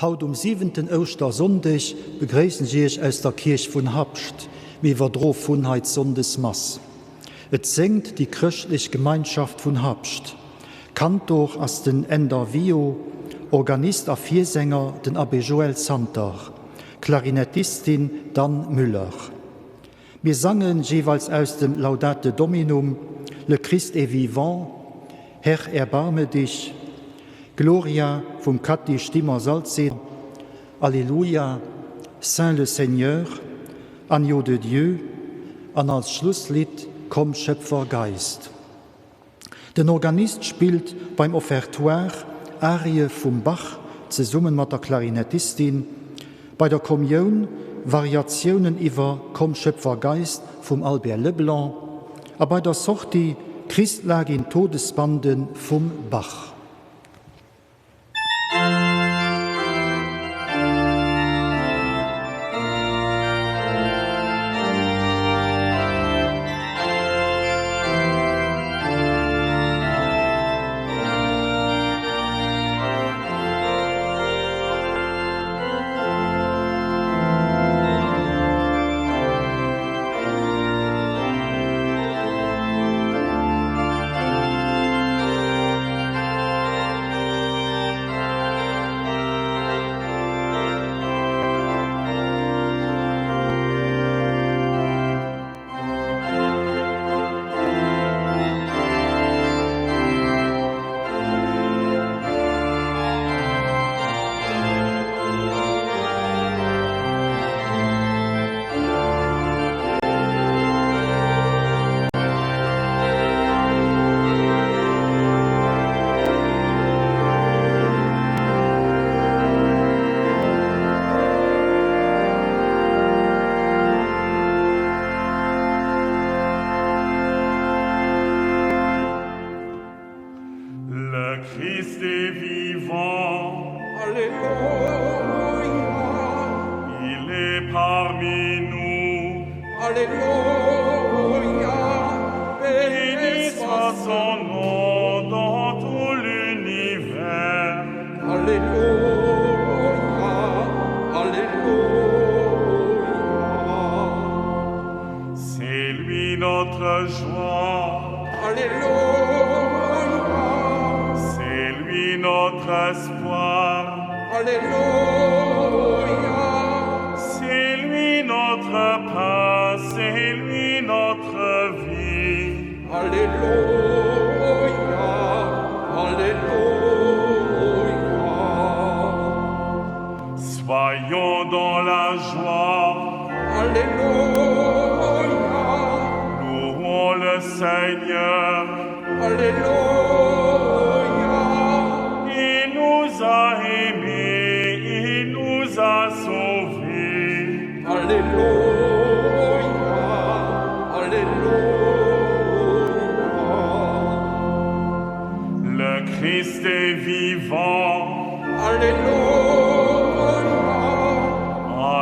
Haut 7. Ostersonntag begrüßen Sie euch aus der Kirche von Habst, wie wir drauf von heute Sonntagsmass. Es singt die christliche Gemeinschaft von Habst. Kantor aus den Ender Vio, Organist und Viersänger den Abbé Joel Santer, Klarinettistin Dan Müller. Wir sangen jeweils aus dem Laudate Dominum, Le Christ est vivant, Herr, erbarme dich, Gloria vom Kathi Stimmer Salze, Alléluia, Saint le Seigneur, Agneau de Dieu, und als Schlusslied Komm Schöpfergeist. Der Organist spielt beim Offertoire Arie vom Bach zusammen mit der Klarinettistin, bei der Kommunion Variationen über Komm Schöpfergeist vom Albert Leblanc, aber bei der Sortie Christ lag in Todesbanden vom Bach. Soyons dans la joie. Alléluia. Louons le Seigneur. Alléluia. Il nous a aimés, il nous a sauvés. Alléluia. Alléluia. Le Christ est vivant. Alléluia.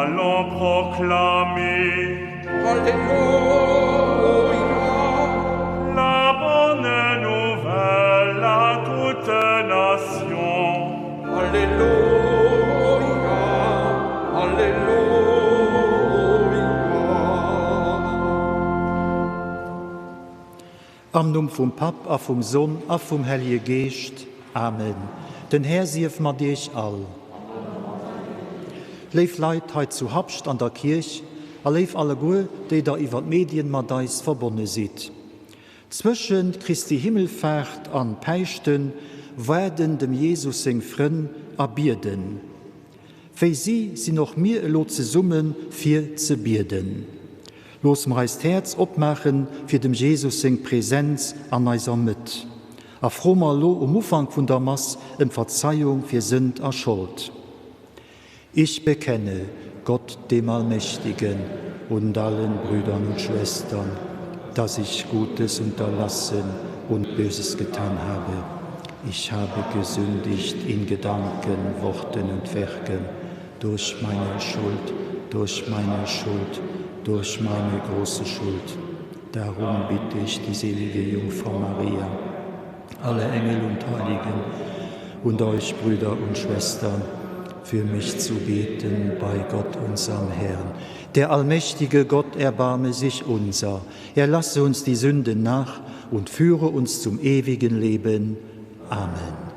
Allons proclamer, Alléluia, la bonne nouvelle à toute nation. Alléluia, Alléluia. Am Namen vom Pap, a vom Sohn, a vom Heiligen Geist. Amen. Den Herr sief ma dich all. Leif Leid heit zu Habst an der Kirche, leif alle Gur, die da iwwer Medien mat deis verbunden sieht. Zwischen Christi Himmelfahrt an Peichten werden dem Jesus sing Frön abierden. Für sie sind noch mir lotze Summen für zu bierden. Los meist Herz opmachen für dem Jesus sing Präsenz an eiser mit. A frommer Lo Ufang von der Mass Verzeihung für Sünd a Schuld. Ich bekenne Gott dem Allmächtigen und allen Brüdern und Schwestern, dass ich Gutes unterlassen und Böses getan habe. Ich habe gesündigt in Gedanken, Worten und Werken, durch meine Schuld, durch meine große Schuld. Darum bitte ich die selige Jungfrau Maria, alle Engel und Heiligen und euch Brüder und Schwestern, für mich zu beten bei Gott, unserem Herrn. Der allmächtige Gott erbarme sich unser. Er lasse uns die Sünden nach und führe uns zum ewigen Leben. Amen.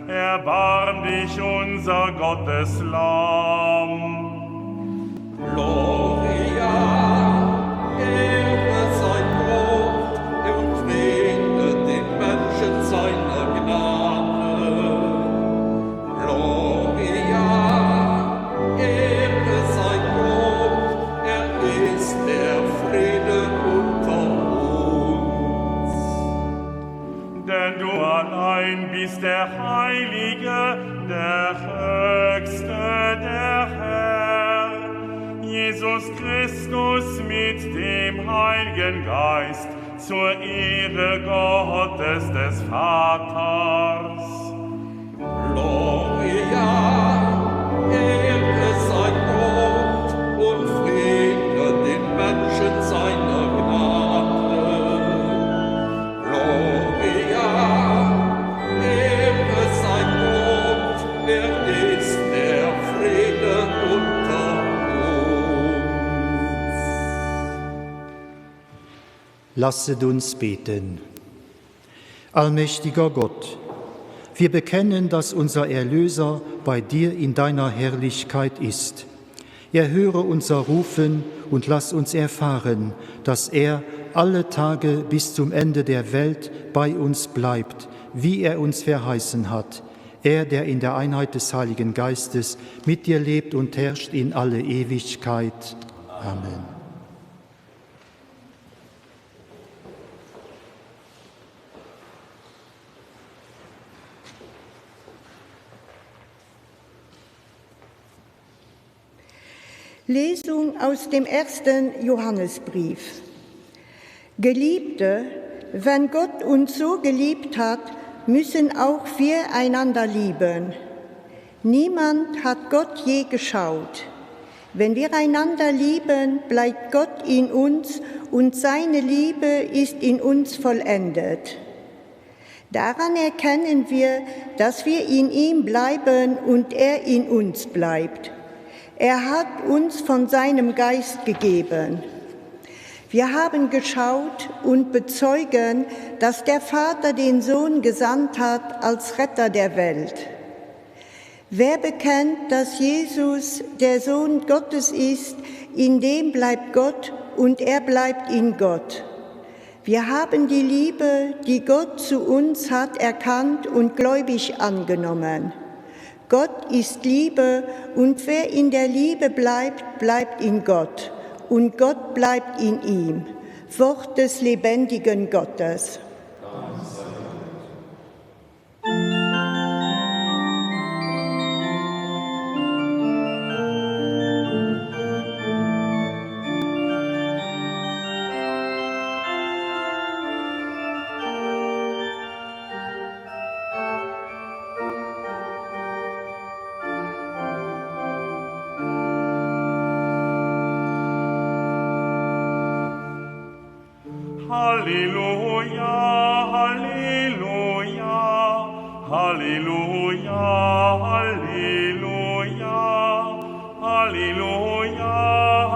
Erbarm dich, unser Gottes Lamm. Gloria, Ehre sei Gott und Friede den Menschen seiner Gnade. Gloria, Ehre sei Gott, ist der Friede unter uns. Denn du allein bist der Heilige, der Höchste, der Herr, Jesus Christus mit dem Heiligen Geist, zur Ehre Gottes des Vaters. Gloria, Ehre sei Gott und Friede den Menschen seiner Gnade. Gloria, Ehre sei Gott, ist der Friede unter uns. Lasset uns beten. Allmächtiger Gott, wir bekennen, dass unser Erlöser bei dir in deiner Herrlichkeit ist. Erhöre unser Rufen und lass uns erfahren, dass er alle Tage bis zum Ende der Welt bei uns bleibt, wie er uns verheißen hat. Er, der in der Einheit des Heiligen Geistes mit dir lebt und herrscht in alle Ewigkeit. Amen. Lesung aus dem 1. Johannesbrief. Geliebte, wenn Gott uns so geliebt hat, müssen auch wir einander lieben. Niemand hat Gott je geschaut. Wenn wir einander lieben, bleibt Gott in uns und seine Liebe ist in uns vollendet. Daran erkennen wir, dass wir in ihm bleiben und er in uns bleibt. Er hat uns von seinem Geist gegeben. Wir haben geschaut und bezeugen, dass der Vater den Sohn gesandt hat als Retter der Welt. Wer bekennt, dass Jesus der Sohn Gottes ist, in dem bleibt Gott und er bleibt in Gott. Wir haben die Liebe, die Gott zu uns hat, erkannt und gläubig angenommen. Gott ist Liebe und wer in der Liebe bleibt, bleibt in Gott und Gott bleibt in ihm. Wort des lebendigen Gottes. Halleluja, Halleluja, Halleluja, Halleluja, Halleluja,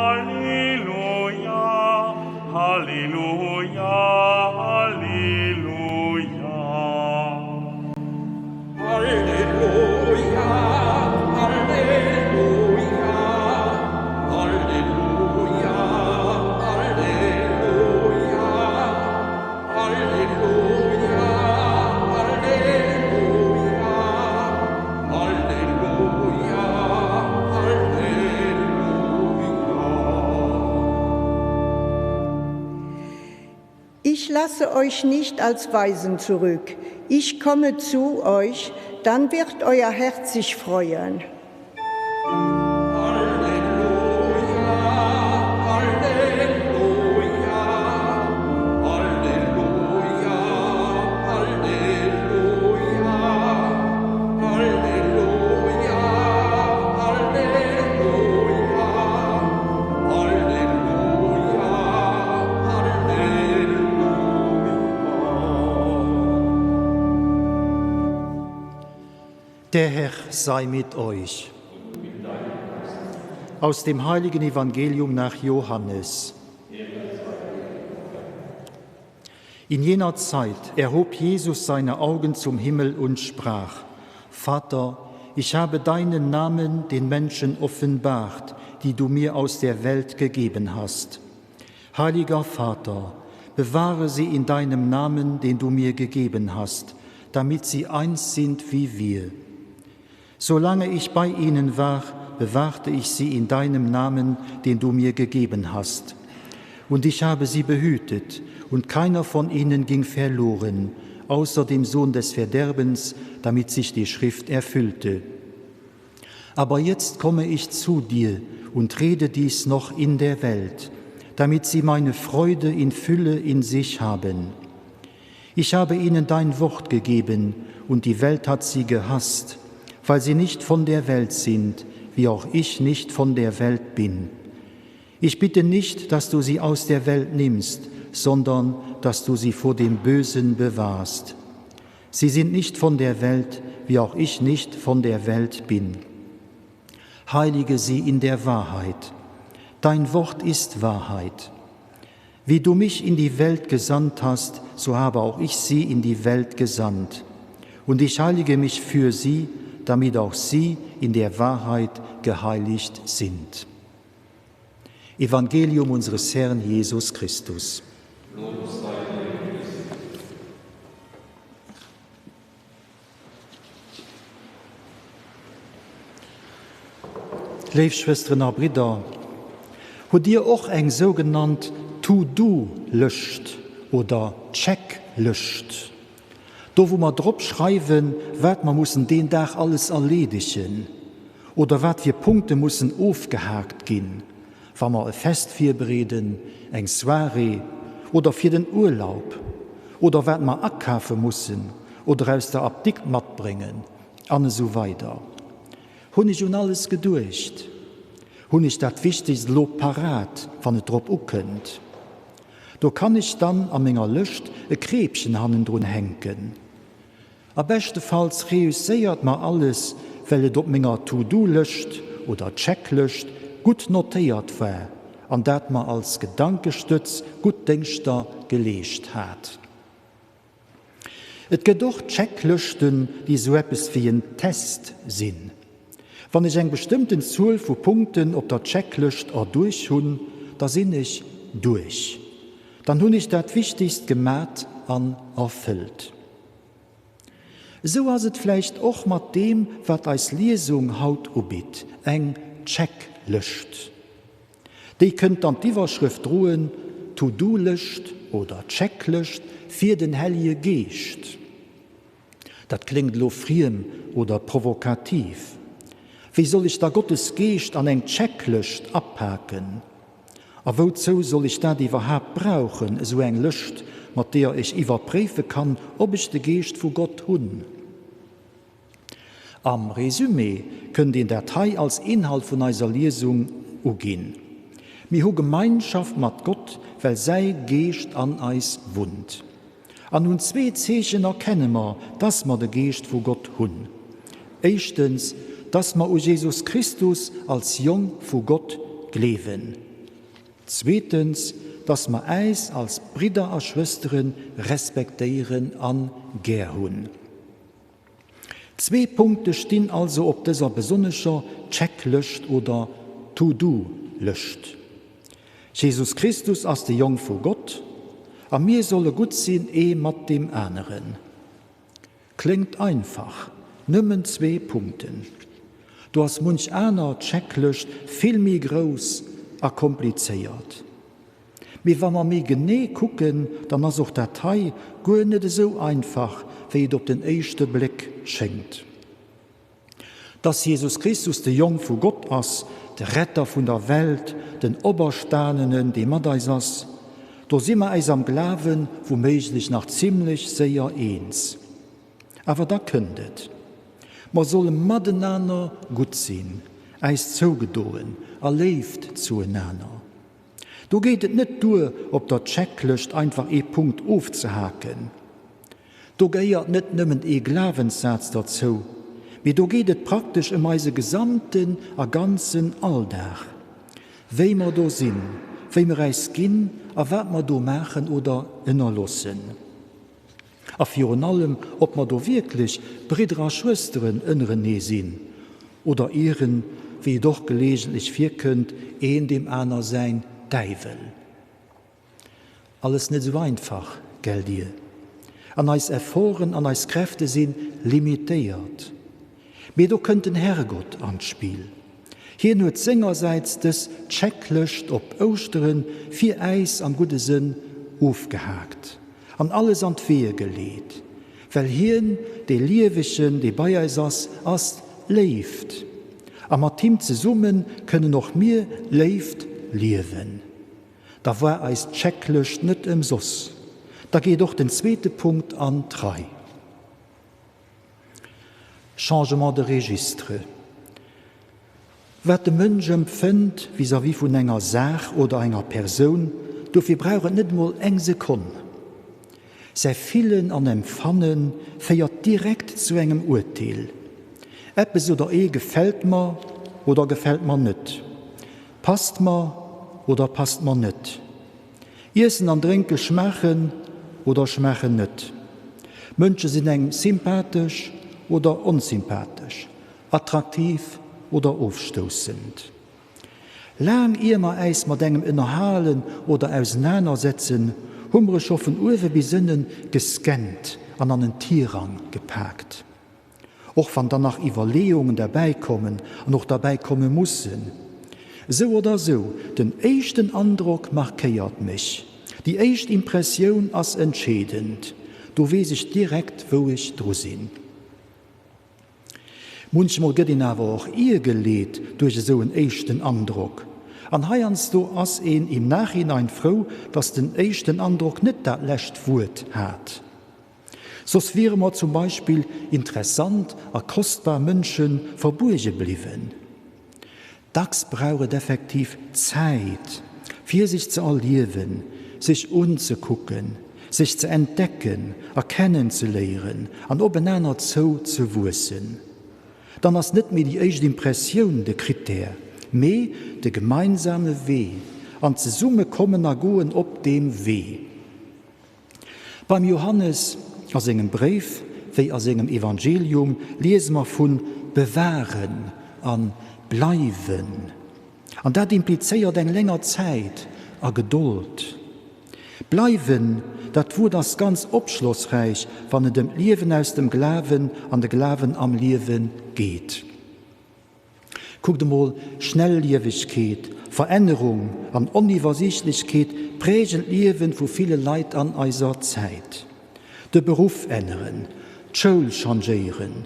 Halleluja, Halleluja, Halleluja. Halleluja, Halleluja, Halleluja, Halleluja, Halleluja, Halleluja, Halleluja, Halleluja. Ich lasse euch nicht als Waisen zurück. Ich komme zu euch, dann wird euer Herz sich freuen. Der Herr sei mit euch. Aus dem heiligen Evangelium nach Johannes. In jener Zeit erhob Jesus seine Augen zum Himmel und sprach: Vater, ich habe deinen Namen den Menschen offenbart, die du mir aus der Welt gegeben hast. Heiliger Vater, bewahre sie in deinem Namen, den du mir gegeben hast, damit sie eins sind wie wir. Solange ich bei ihnen war, bewahrte ich sie in deinem Namen, den du mir gegeben hast. Und ich habe sie behütet, und keiner von ihnen ging verloren, außer dem Sohn des Verderbens, damit sich die Schrift erfüllte. Aber jetzt komme ich zu dir und rede dies noch in der Welt, damit sie meine Freude in Fülle in sich haben. Ich habe ihnen dein Wort gegeben, und die Welt hat sie gehasst, weil sie nicht von der Welt sind, wie auch ich nicht von der Welt bin. Ich bitte nicht, dass du sie aus der Welt nimmst, sondern dass du sie vor dem Bösen bewahrst. Sie sind nicht von der Welt, wie auch ich nicht von der Welt bin. Heilige sie in der Wahrheit. Dein Wort ist Wahrheit. Wie du mich in die Welt gesandt hast, so habe auch ich sie in die Welt gesandt. Und ich heilige mich für sie, damit auch sie in der Wahrheit geheiligt sind. Evangelium unseres Herrn Jesus Christus. Liebe Schwestern und Brüder, habt ihr auch eng sogenannt To-Do-List oder Checklist? Da, wo man drauf schreiben, was man muss den Tag alles erledigen. Oder wat wir Punkte mussen aufgehakt gehen, wenn wir ein Fest bereden, eng Soiree oder für den Urlaub, oder wat wir abkaufen müssen oder aus der Abdik mitbringen, und so weiter. Hun ich schon alles gedurcht. Hun ich das Wichtigste Lob parat, wenn es drauf könnt. Da kann ich dann an meiner Lust ein Krebchen hannen drun hängen. Am bestenfalls reüssiert man alles, weil es auf meiner To-Do-List oder Checklist gut notiert war, an dat man als Gedankestütz gut denkster gelegt hat. Es gibt auch Checklisten, die so etwas wie ein Test sind. Wenn ich eine bestimmte Zahl von Punkten auf der Checklist durch habe, da bin ich durch. Dann habe ich das Wichtigste gemacht und erfüllt. So ist es vielleicht auch mit dem, was als Lesung heute anbietet, eine Checklist. Die könnt an die Überschrift ruhen, To-Do-List oder Checklist für den Heiligen Geist. Das klingt lo friem oder provokativ. Wie soll ich da Gottes Geist an eine Checklist abhaken? Aber wozu soll ich da überhaupt brauchen, so eine List, mit der ich überprüfen kann, ob ich den Geist von Gott habe? Am Resümee können die Datei als Inhalt von unserer Lesung umgehen. Wir haben Gemeinschaft mit Gott, weil sein Geist an uns wohnt. An nun zwei Zeichen erkennen wir, dass wir den Geist von Gott haben. Erstens, dass wir Jesus Christus als Jung von Gott leben. Zweitens, dass wir uns als Brüder und Schwestern respektieren und gern haben. 2 Punkte stehen also auf dieser besonderen Checklist oder To-Do-List. Jesus Christus als der Jung von Gott, und wir sollen gut sein, mit dem anderen. Klingt einfach, nimmen 2 Punkte. Du hast manch einer Checklist viel mehr groß und kompliziert. Wenn wir mehr genau gucken, dann ist auch die Datei gar nicht so einfach, wie es auf den ersten Blick schenkt. Dass Jesus Christus der Jung von Gott ist, der Retter von der Welt, den Obersternenen, die mit uns ist, da sind wir uns am Glauben womöglich noch ziemlich sehr eins. Aber da könntet. Wir sollen miteinander gut sein, uns zugedoen, erlebt zueinander. Da geht es nicht durch, ob der Checklist einfach einen Punkt aufzuhaken. Da gehört nicht nur ein Glaubenssatz dazu, wie da geht es praktisch um unseren gesamten, ganzen Alltag. Wie wir da sind, wie wir uns gehen, und was wir da machen oder innerlassen. Und vor allem, ob wir da wirklich Brüder und Schwestern inneren Nähe sind oder ihren, wie doch gelegentlich wir könnt, dem einer sein Teufel. Alles nicht so einfach, gell dir? An uns Erfahren, an uns Kräfte sind limitiert. Aber da kommt ein Herrgott ans Spiel. Hier nur seinerseits das Checklist ob Ostern für Eis am guten Sinn aufgehakt, an alles an die Wehe gelegt, weil hier die Liewischen, die bei uns ist, lebt. Aber mit ihm zusammen können noch mehr lebt leben. Da war als Checklist nicht im Suss. Da geht doch den 2. Punkt an 3. Changement de Registre. Was der Mensch empfindet, vis-à-vis von einer Sache oder einer Person, dafür brauchen nicht mal eine Sekunde. Sie fühlen und empfangen, feiert direkt zu einem Urteil. Etwas oder gefällt mir oder gefällt mir nicht. Passt mir oder passt mir nicht. Essen und Trinken schmecken oder schmecken nicht. Menschen sind einem sympathisch oder unsympathisch, attraktiv oder aufstoßend. Lang immer eis mit engem innerhalen oder auseinandersetzen, haben wir schon von Uwe bis Sinnen gescannt und an einen Tierrang gepackt. Auch wenn danach Überlegungen dabei kommen und noch dabei kommen müssen. So oder so, den ersten Eindruck markiert mich. Die erste Impression ist entscheidend. Du weiß ich direkt, wo ich dran bin. Manchmal geht ihn aber auch ihr gelegt durch so einen echten Eindruck. An heierst du as im Nachhinein froh, dass den echten Eindruck nicht dat lecht Wort hat. Sos wäre man zum Beispiel interessant a kostbar Menschen verburge blieben. Dacks braucht effektiv Zeit, für sich zu erleben, sich umzugucken, sich zu entdecken, erkennen zu lehren, an obeinander zu wussen. Dann ist nicht mehr die erste Impression der Kriter, mehr der gemeinsame Weg, an zu Summe kommen a goen op dem Weg. Beim Johannes, aus seinem Brief, wie aus seinem Evangelium, lesen wir von bewahren an bleiben. Und das impliziert eine längere Zeit a Geduld. Bleiben, das wurde das ganz abschlussreich, wenn es dem Leben aus dem Glauben an den Glauben am Leben geht. Guckt mal, Schnelllebigkeit, Veränderung an Unübersichtlichkeit prägen Leben für viele Leute an unserer Zeit. Den Beruf ändern, die Schule changieren,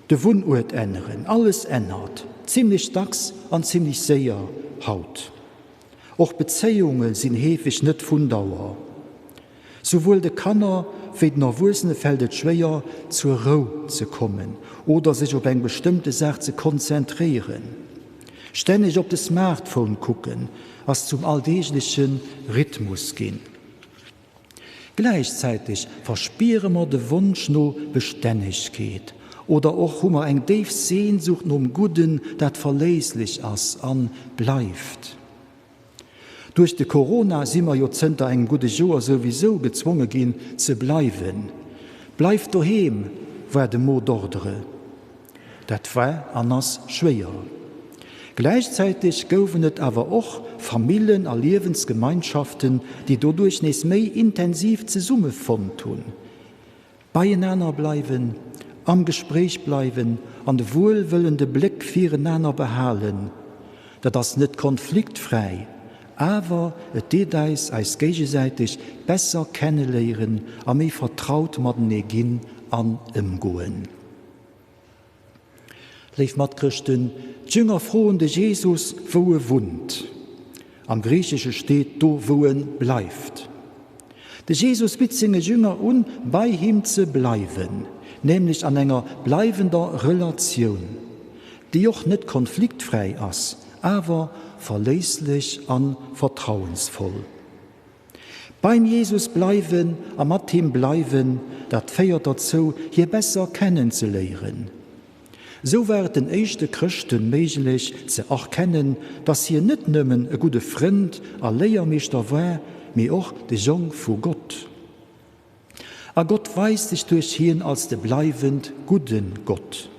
den Wohnort ändern, alles ändert, ziemlich tags und ziemlich sehr haut. Auch Beziehungen sind häufig nicht von Dauer. Sowohl die Kanner wie die Nervösen fällt es schwer, zur Ruhe zu kommen oder sich auf eine bestimmte Sache zu konzentrieren. Ständig auf das Smartphone gucken, was zum alltäglichen Rhythmus gehen. Gleichzeitig verspüren wir den Wunsch nach Beständigkeit oder auch haben wir eine tiefe Sehnsucht nach dem Guten, das verlässlich ist und bleibt. Durch die Corona sind wir jetzt hinter einem guten Jahr sowieso gezwungen gehen, zu bleiben. Bleibt daheim, war der Mot d'ordre. Das war anders schwer. Gleichzeitig goufen es aber auch Familien und Lebensgemeinschaften, die dadurch nicht mehr intensiv zusammengefunden tun. Beieinander bleiben, am Gespräch bleiben, an den wohlwollenden Blick füreinander behalten. Das ist nicht konfliktfrei, aber es details als gegenseitig besser kennenlernen und mehr vertraut mit ihnen gehen an umgehen. Lief mat Christen, die Jünger frohen de Jesus, wo wohnt. Am Griechischen steht, do wo bleibt. De Jesus bittet seine Jünger an, bei ihm zu bleiben, nämlich an einer bleibender Relation, die auch nicht konfliktfrei ist, aber verlässlich und vertrauensvoll. Beim Jesus bleiben, am ihm bleiben, das feiert dazu, hier besser kennenzulernen. So werden echte Christen möglich zu erkennen, dass hier nicht nur ein guter Freund, ein Lehrmeister war, aber auch der Sohn von Gott. Aber Gott weist sich durch ihn als der bleibend guten Gott.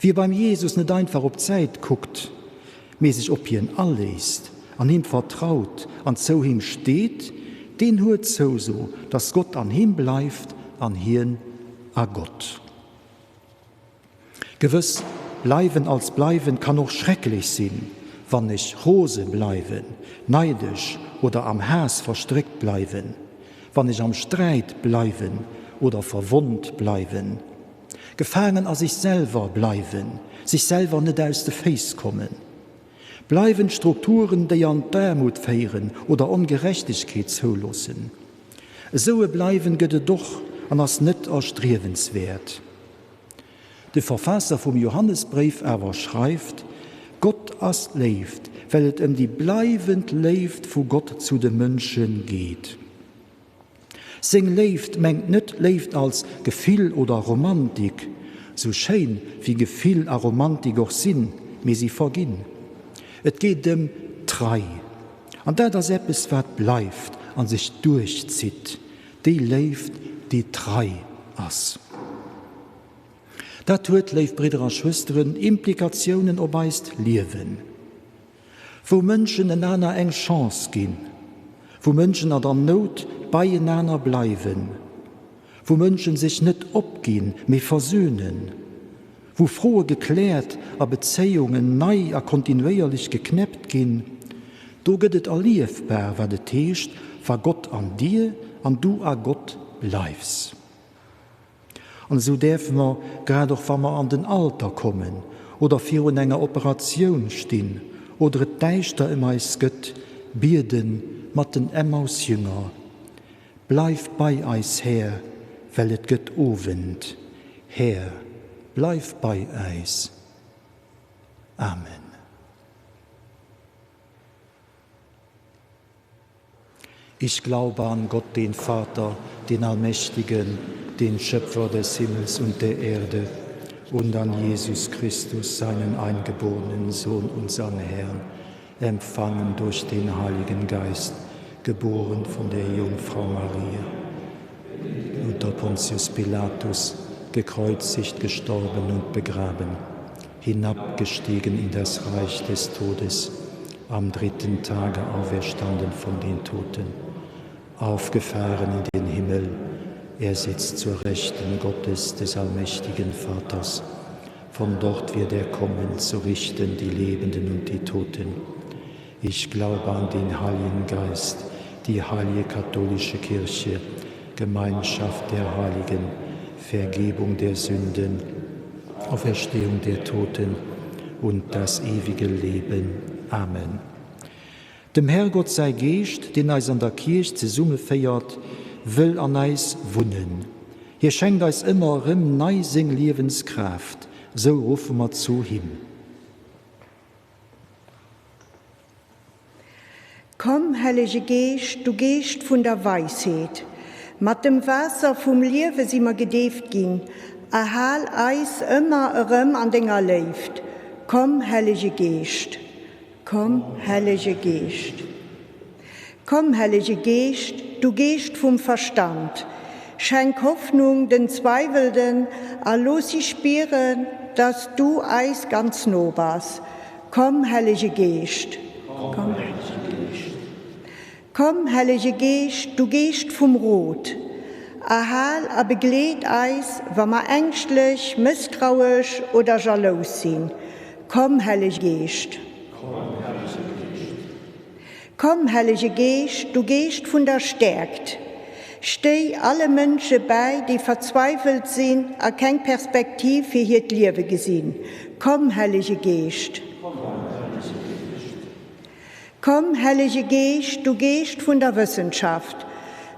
Wie beim Jesus nicht einfach auf Zeit guckt, aber sich auf ihn anlässt, an ihm vertraut, und zu ihm steht, den hört so, dass Gott an ihm bleibt, an ihn a Gott. Gewiss, bleiben als bleiben kann auch schrecklich sein, wenn ich Rose bleiben, neidisch oder am Hass verstrickt bleiben, wenn ich am Streit bleiben oder verwundt bleiben. Gefangen an sich selber bleiben, sich selber nicht aus dem Face kommen. Bleiben Strukturen, die an Demut feiern oder Ungerechtigkeit zulassen. So bleiben geht doch an das nicht erstrebenswert. Der Verfasser vom Johannesbrief aber schreibt, Gott as lebt, weil es die bleibend lebt, wo Gott zu den Menschen geht. Sing lebt mengt nicht lebt als Gefühl oder Romantik, so schön wie Gefühl und Romantik auch sind, mir sie vergehen. Es geht dem Trei. Und da das etwas, was bleibt, an sich durchzieht, die lebt, die Trei as. Da tut, liebe Brüder und Schwestern, Implikationen obeist Leben. Wo Menschen einander eine Chance geben, wo Menschen an der Not beieinander bleiben, wo Menschen sich nicht abgehen, mehr versöhnen, wo frohe geklärt, aber Beziehungen neu und kontinuierlich geknappt gehen, da geht es erlebbar, was das heißt, war Gott an dir und du an Gott bleibst. Und so dürfen wir, gerade auch wenn wir an den Alter kommen oder für eine Operation stehen oder et Deichter im Eis gött, bieten mit den Emmaus-Jünger. Bleib bei eis, Herr, weil et gött Ovend. Herr, bleib bei eis. Amen. Ich glaube an Gott, den Vater, den Allmächtigen, den Schöpfer des Himmels und der Erde, und an Jesus Christus, seinen eingeborenen Sohn, unseren Herrn, empfangen durch den Heiligen Geist, geboren von der Jungfrau Maria, unter Pontius Pilatus, gekreuzigt, gestorben und begraben, hinabgestiegen in das Reich des Todes, am 3. Tage auferstanden von den Toten, aufgefahren in den Himmel, er sitzt zur Rechten Gottes des allmächtigen Vaters. Von dort wird er kommen, zu richten die Lebenden und die Toten. Ich glaube an den Heiligen Geist, die heilige katholische Kirche, Gemeinschaft der Heiligen, Vergebung der Sünden, Auferstehung der Toten und das ewige Leben. Amen. Dem Herrgott sei Geist, den eis an der Kirche zu Summe feiert, will an eis wunnen. Hier schenkt eis immer neising Lebenskraft, so rufen wir zu ihm. Komm, Heilige Geist, du Geist von der Weisheit. Mit dem Wasser vom Leben sind wir gedäft gehen. Erhal eis immer an denger Leift. Komm, Heilige Geist. Komm, Heilige Geist. Komm, Heilige Geist, du Geist vom Verstand. Schenk Hoffnung den Zweifelnden, los sie spüren, dass du eis ganz no bist. Komm, Heilige Geist. Komm, Heilige Geist. Komm, Heilige Geist, du Geist vom Rot. Erhal a begleit eis, wenn wir ängstlich, misstrauisch oder jalous sind. Komm, Heilige Geist. Komm, Heilige Geist, du Geist von der Stärkt. Steh alle Menschen bei, die verzweifelt sind, a kein Perspektiv für ihr Leben gesehen. Komm, Heilige Geist. Komm, Heilige Geist, du Geist von der Wissenschaft.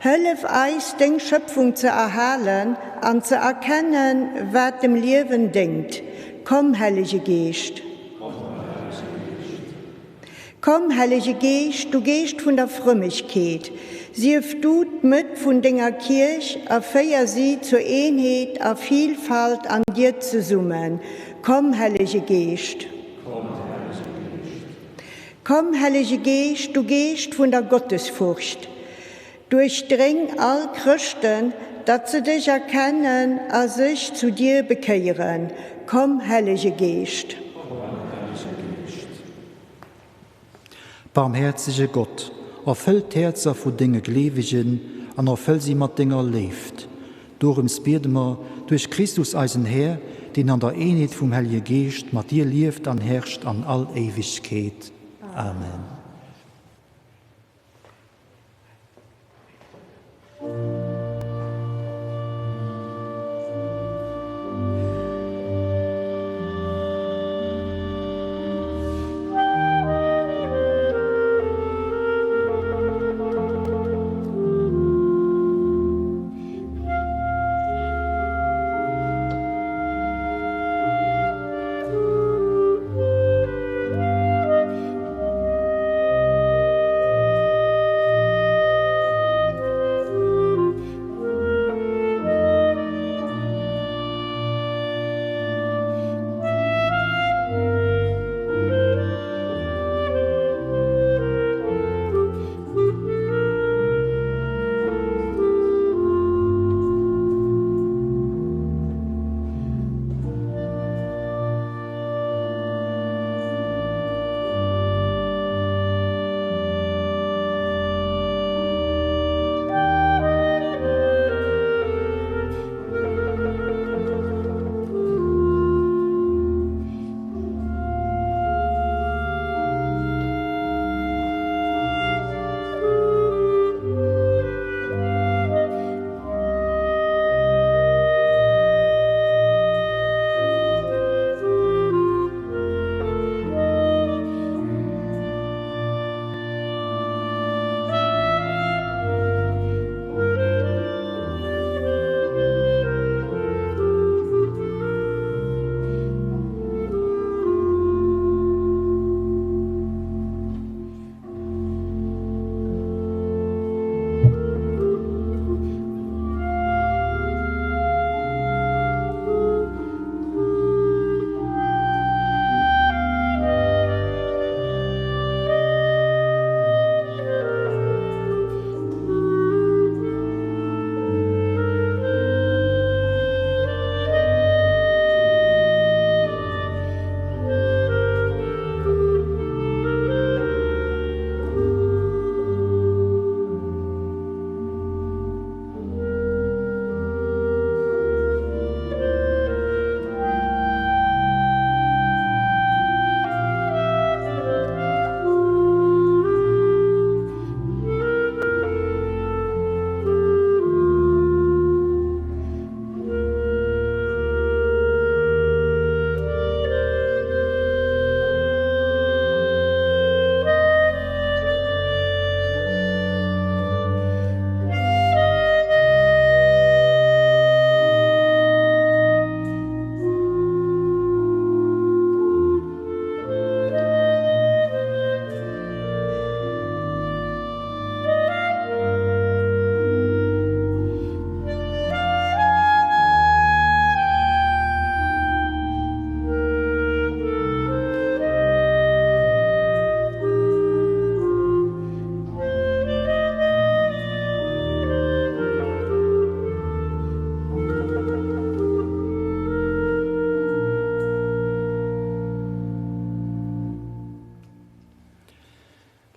Hilf eis, den Schöpfung zu erhalten und zu erkennen, was dem Leben denkt. Komm, Heilige Geist. Komm, Heilige Geist, du Geist von der Frömmigkeit. Sief du mit von deiner Kirche, feier sie zur Einheit, a Vielfalt an dir zu summen. Komm, Heilige Geist. Komm, Heilige Geist, du Geist von der Gottesfurcht. Durchdring all Christen, dass sie dich erkennen, als sich zu dir bekehren. Komm, Heilige Geist. Barmherzige Gott, erfüllt Herzer von Dinge Gläubigen und erfüllt sie mit Dinger lebt. Darum beten wir durch Christus eisen Herr, den an der Einheit vom Heiligen Geist mit dir lebt und herrscht an all Ewigkeit. Amen.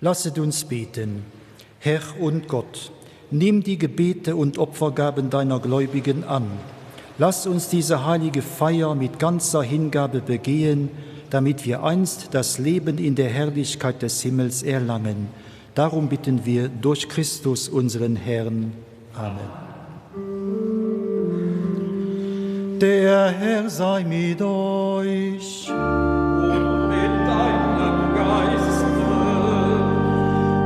Lasset uns beten. Herr und Gott, nimm die Gebete und Opfergaben deiner Gläubigen an. Lass uns diese heilige Feier mit ganzer Hingabe begehen, damit wir einst das Leben in der Herrlichkeit des Himmels erlangen. Darum bitten wir durch Christus, unseren Herrn. Amen. Der Herr sei mit euch. Und mit deinem Geiste.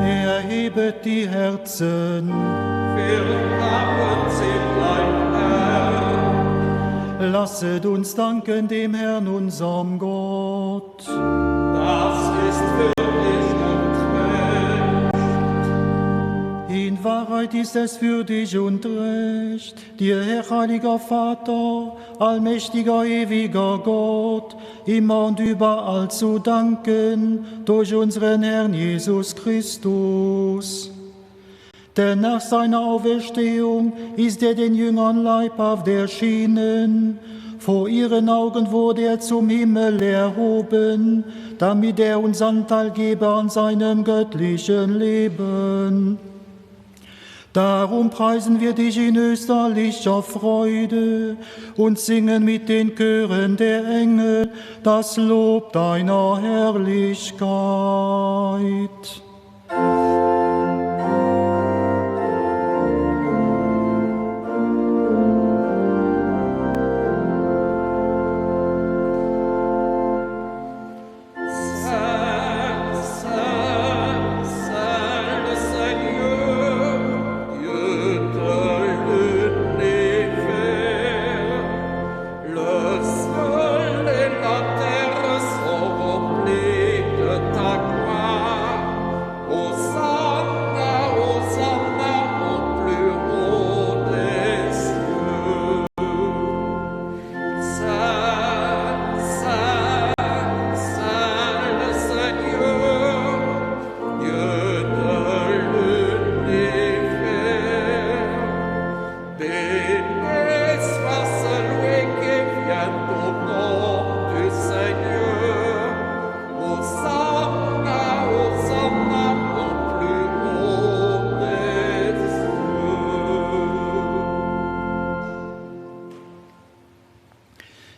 Erhebet die Herzen. Wir haben sie beim Herrn. Lasset uns danken dem Herrn, unserem Gott. Das ist würdig und recht. In Wahrheit ist es würdig und recht, dir, Herr, heiliger Vater, allmächtiger, ewiger Gott, immer und überall zu danken durch unseren Herrn Jesus Christus. Denn nach seiner Auferstehung ist er den Jüngern leibhaft erschienen. Vor ihren Augen wurde er zum Himmel erhoben, damit er uns Anteil gebe an seinem göttlichen Leben. Darum preisen wir dich in österlicher Freude und singen mit den Chören der Engel das Lob deiner Herrlichkeit.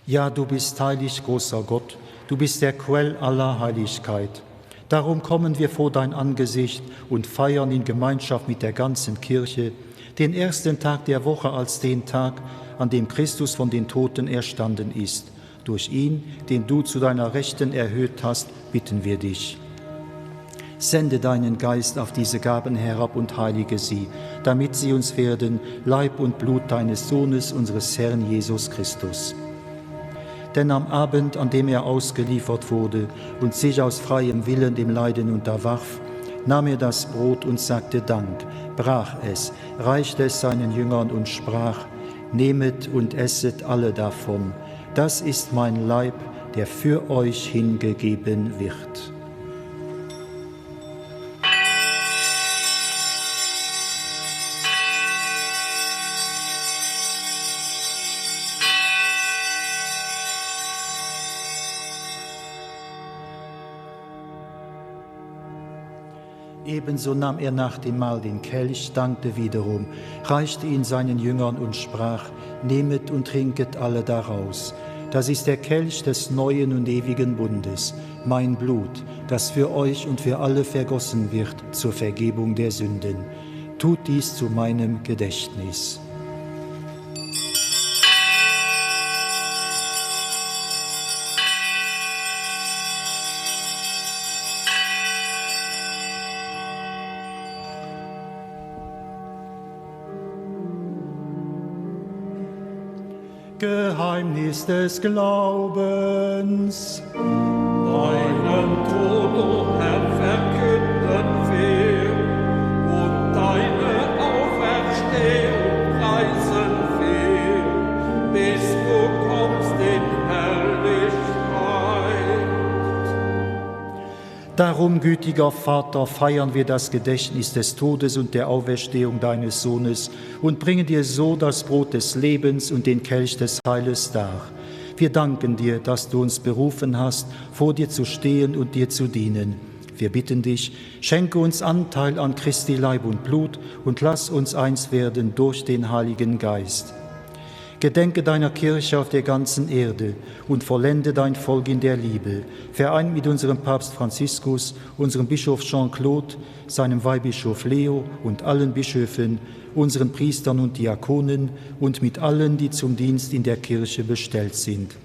Ja, du bist heilig, großer Gott, du bist der Quell aller Heiligkeit. Darum kommen wir vor dein Angesicht und feiern in Gemeinschaft mit der ganzen Kirche den ersten Tag der Woche als den Tag, an dem Christus von den Toten erstanden ist. Durch ihn, den du zu deiner Rechten erhöht hast, bitten wir dich. Sende deinen Geist auf diese Gaben herab und heilige sie, damit sie uns werden, Leib und Blut deines Sohnes, unseres Herrn Jesus Christus. Denn am Abend, an dem er ausgeliefert wurde und sich aus freiem Willen dem Leiden unterwarf, nahm er das Brot und sagte Dank, brach es, reichte es seinen Jüngern und sprach, nehmet und esset alle davon, das ist mein Leib, der für euch hingegeben wird. Ebenso nahm er nach dem Mahl den Kelch, dankte wiederum, reichte ihn seinen Jüngern und sprach, nehmet und trinket alle daraus. Das ist der Kelch des neuen und ewigen Bundes, mein Blut, das für euch und für alle vergossen wird zur Vergebung der Sünden. Tut dies zu meinem Gedächtnis. Geheimnis des Glaubens. Deinen Tod, o Herr, verkünden wir und deine Auferstehung preisen wir, bis du kommst in Herrlichkeit. Darum, gütiger Vater, feiern wir das Gedächtnis des Todes und der Auferstehung deines Sohnes und bringen dir so das Brot des Lebens und den Kelch des Heiles dar. Wir danken dir, dass du uns berufen hast, vor dir zu stehen und dir zu dienen. Wir bitten dich, schenke uns Anteil an Christi Leib und Blut und lass uns eins werden durch den Heiligen Geist. Gedenke deiner Kirche auf der ganzen Erde und vollende dein Volk in der Liebe, vereint mit unserem Papst Franziskus, unserem Bischof Jean-Claude, seinem Weihbischof Leo und allen Bischöfen, unseren Priestern und Diakonen und mit allen, die zum Dienst in der Kirche bestellt sind.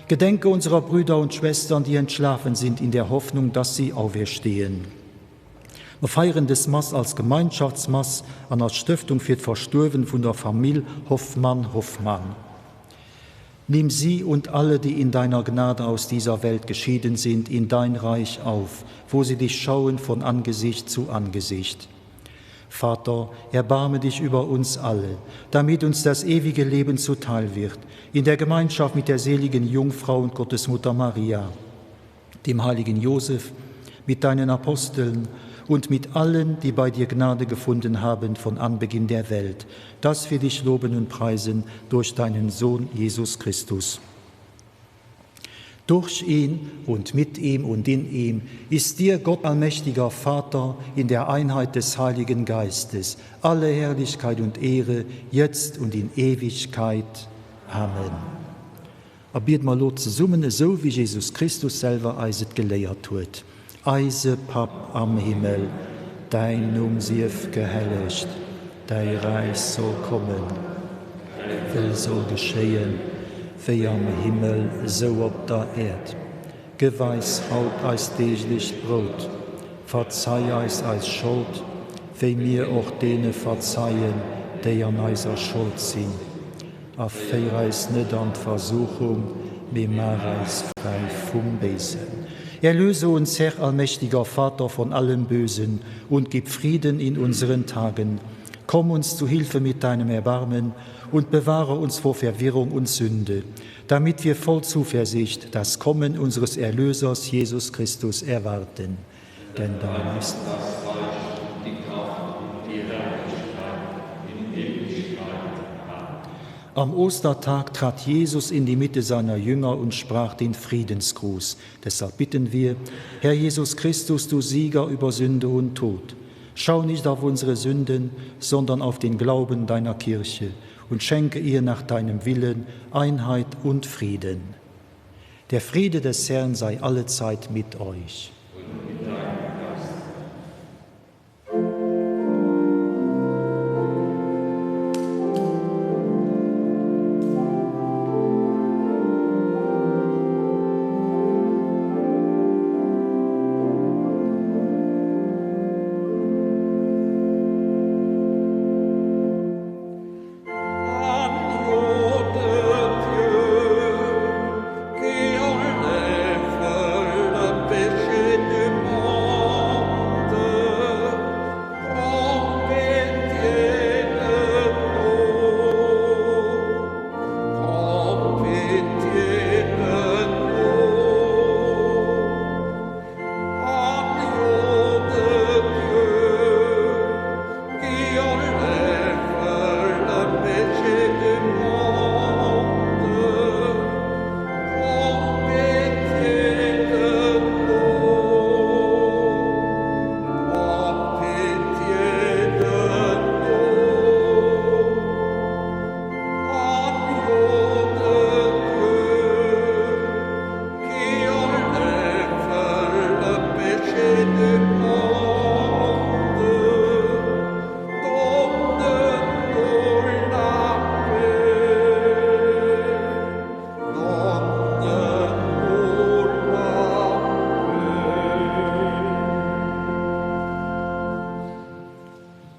Gedenke unserer Brüder und Schwestern, die entschlafen sind, in der Hoffnung, dass sie auferstehen. Wir feiern das Mass als Gemeinschaftsmass an der Stiftung für die Verstorben von der Familie Hoffmann. Nimm sie und alle, die in deiner Gnade aus dieser Welt geschieden sind, in dein Reich auf, wo sie dich schauen von Angesicht zu Angesicht. Vater, erbarme dich über uns alle, damit uns das ewige Leben zuteil wird, in der Gemeinschaft mit der seligen Jungfrau und Gottesmutter Maria, dem heiligen Josef, mit deinen Aposteln und mit allen, die bei dir Gnade gefunden haben von Anbeginn der Welt, dass wir dich loben und preisen durch deinen Sohn Jesus Christus. Durch ihn und mit ihm und in ihm ist dir, Gott allmächtiger Vater, in der Einheit des Heiligen Geistes, alle Herrlichkeit und Ehre, jetzt und in Ewigkeit. Amen. Abiert mal lot zusammen, so wie Jesus Christus selber eiset gelehrt tut. Eise Pap am Himmel, dein Sief gehelligt, dein Reich soll kommen, will so geschehen, wie am Himmel, so auf der Erd. Geweis haut als täglich Brot, verzeih als Schuld, wie mir auch denen verzeihen, die an eiser Schuld sind. Affeir eis nicht an Versuchung, mir mach eis frei vom Besen. Erlöse uns, Herr, allmächtiger Vater, von allem Bösen und gib Frieden in unseren Tagen. Komm uns zu Hilfe mit deinem Erbarmen und bewahre uns vor Verwirrung und Sünde, damit wir voll Zuversicht das Kommen unseres Erlösers Jesus Christus erwarten. Denn dein ist das Reich, die Kraft und die Herrlichkeit in Ewigkeit. Am Ostertag trat Jesus in die Mitte seiner Jünger und sprach den Friedensgruß. Deshalb bitten wir, Herr Jesus Christus, du Sieger über Sünde und Tod, schau nicht auf unsere Sünden, sondern auf den Glauben deiner Kirche und schenke ihr nach deinem Willen Einheit und Frieden. Der Friede des Herrn sei allezeit mit euch.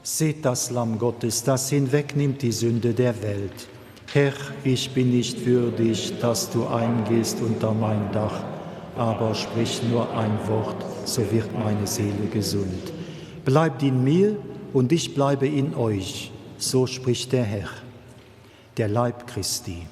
Seht das Lamm Gottes, das hinwegnimmt die Sünde der Welt. Herr, ich bin nicht würdig, dass du eingehst unter mein Dach, aber sprich nur ein Wort, so wird meine Seele gesund. Bleibt in mir und ich bleibe in euch, so spricht der Herr, der Leib Christi.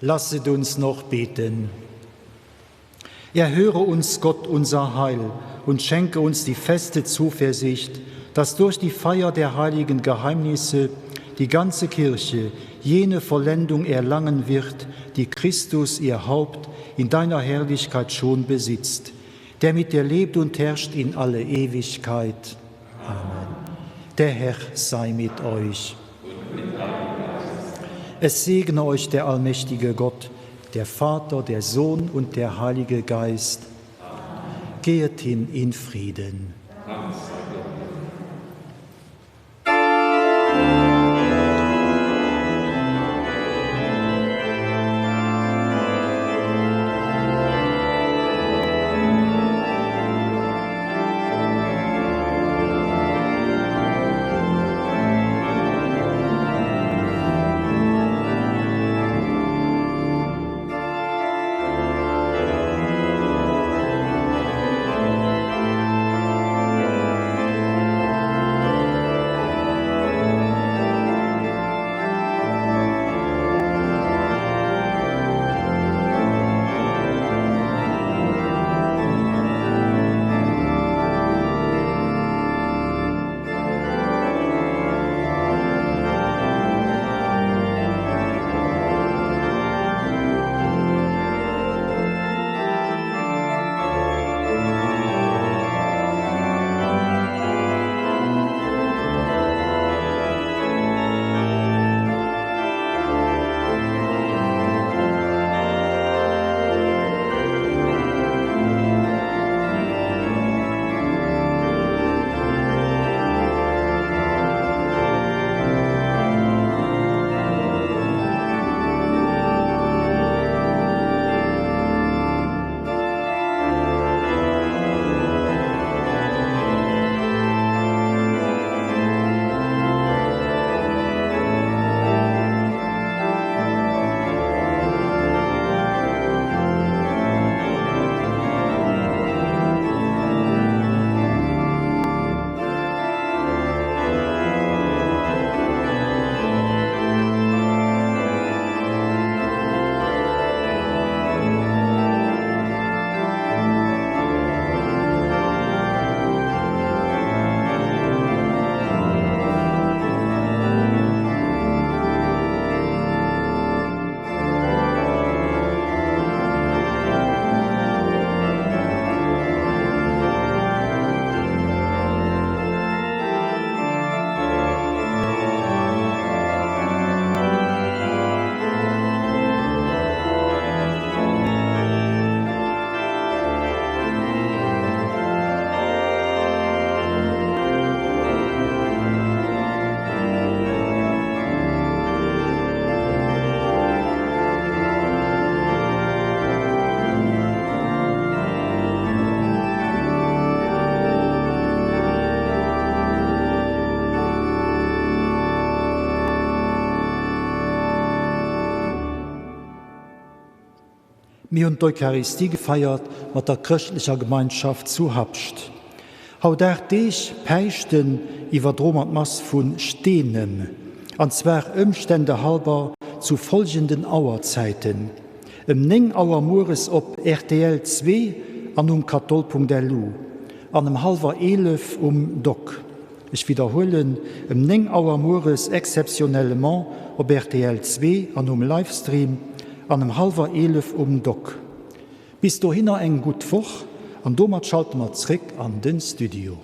Lasset uns noch beten. Erhöre uns, Gott, unser Heil, und schenke uns die feste Zuversicht, dass durch die Feier der heiligen Geheimnisse die ganze Kirche jene Vollendung erlangen wird, die Christus, ihr Haupt, in deiner Herrlichkeit schon besitzt, der mit dir lebt und herrscht in alle Ewigkeit. Amen. Der Herr sei mit euch. Es segne euch der allmächtige Gott, der Vater, der Sohn und der Heilige Geist. Geht hin in Frieden. Wir haben die Eucharistie gefeiert mit der christlichen Gemeinschaft zu Habscht. Heute dich peichten iwwer Dromat Mass von Stehnem, und zwar Umstände halber zu folgenden Auerzeiten. 9 Auer Mores op RTL 2 an Katol.lu, an 10:30 DOC. Ich wiederholen, 9 Auer Mores exceptionnellement op RTL 2 an Livestream, an 10:30 DOC. Bis dahin eng gut Woch, an domat schalten wir zurück an den Studio.